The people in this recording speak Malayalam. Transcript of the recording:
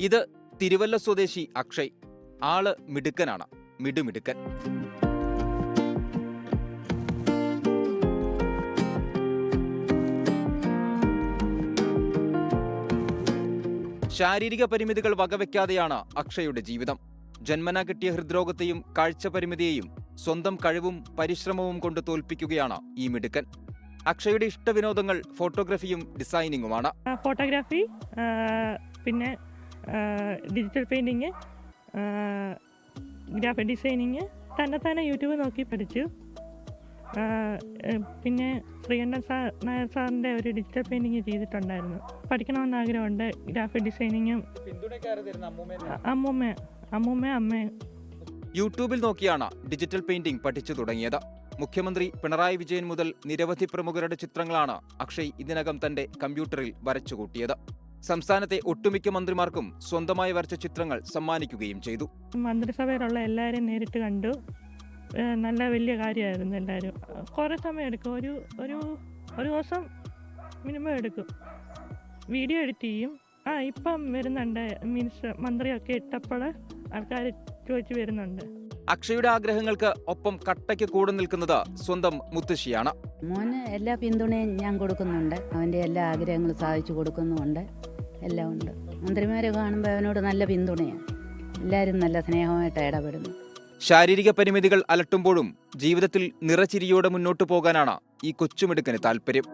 ഇത് തിരുവല്ല സ്വദേശി അക്ഷയ്. ആള് മിടുക്കനാണ്, മിടുമിടുക്കൻ. ശാരീരിക പരിമിതികൾ വകവെക്കാതെയാണ് അക്ഷയുടെ ജീവിതം. ജന്മനാ കിട്ടിയ ഹൃദ്രോഗത്തെയും കാഴ്ച പരിമിതിയെയും സ്വന്തം കഴിവും പരിശ്രമവും കൊണ്ട് തോൽപ്പിക്കുകയാണ് ഈ മിടുക്കൻ. അക്ഷയുടെ ഇഷ്ടവിനോദങ്ങൾ ഫോട്ടോഗ്രാഫിയും ഡിസൈനിങ്ങുമാണ്. ഫോട്ടോഗ്രാഫി, പിന്നെ ഡിജിറ്റൽ പെയിൻറ്റിങ്, ഗ്രാഫിക് ഡിസൈനിങ് തന്നെ യൂട്യൂബ് നോക്കി പഠിച്ചു. പിന്നെ ശ്രീകണ്ഠൻ നായർ സാറിൻ്റെ ഒരു ഡിജിറ്റൽ പെയിൻറ്റിങ് ചെയ്തിട്ടുണ്ടായിരുന്നു. പഠിക്കണമെന്ന് ആഗ്രഹമുണ്ട്. ഗ്രാഫിക് ഡിസൈനിങ്ങും അമ്മ. യൂട്യൂബിൽ നോക്കിയാണ് ഡിജിറ്റൽ പെയിന്റിംഗ് പഠിച്ചു തുടങ്ങിയത്. മുഖ്യമന്ത്രി പിണറായി വിജയൻ മുതൽ നിരവധി പ്രമുഖരുടെ ചിത്രങ്ങളാണ് അക്ഷയ് ഇതിനകം തന്റെ കമ്പ്യൂട്ടറിൽ വരച്ചുകൂട്ടിയത്. സംസ്ഥാനത്തെ ഒട്ടുമിക്ക മന്ത്രിമാർക്കും സ്വന്തമായി വരച്ച ചിത്രങ്ങൾ സമ്മാനിക്കുകയും ചെയ്തു. മന്ത്രിസഭയിലുള്ള എല്ലാവരെയും നേരിട്ട് കണ്ടു. നല്ല വലിയ കാര്യമായിരുന്നു. എല്ലാവരും കുറേ സമയം എടുക്കും. ഒരു ദിവസം മിനിമം എടുക്കും. വീഡിയോ എഡിറ്റ് ചെയ്യും. ഇപ്പം വരുന്നുണ്ട്. മന്ത്രിയൊക്കെ ഇട്ടപ്പോൾ ആൾക്കാർ ചോദിച്ചു വരുന്നുണ്ട്. അക്ഷയുടെ ആഗ്രഹങ്ങൾക്ക് ഒപ്പം കട്ടയ്ക്ക് കൂടെ നിൽക്കുന്നത് സ്വന്തം മുത്തശ്ശിയാണ്. മോന് എല്ലാ പിന്തുണയും ഞാൻ കൊടുക്കുന്നുണ്ട്. അവൻ്റെ എല്ലാ ആഗ്രഹങ്ങളും സാധിച്ചു കൊടുക്കുന്നുമുണ്ട്. എല്ലാം ഉണ്ട്. മന്ത്രിമാരെ കാണുമ്പോൾ അവനോട് നല്ല പിന്തുണയാണ്. എല്ലാവരും നല്ല സ്നേഹമായിട്ട് ഇടപെടുന്നു. ശാരീരിക പരിമിതികൾ അലട്ടുമ്പോഴും ജീവിതത്തിൽ നിറചിരിയോടെ മുന്നോട്ടു പോകാനാണ് ഈ കൊച്ചുമിടുക്കന് താല്പര്യം.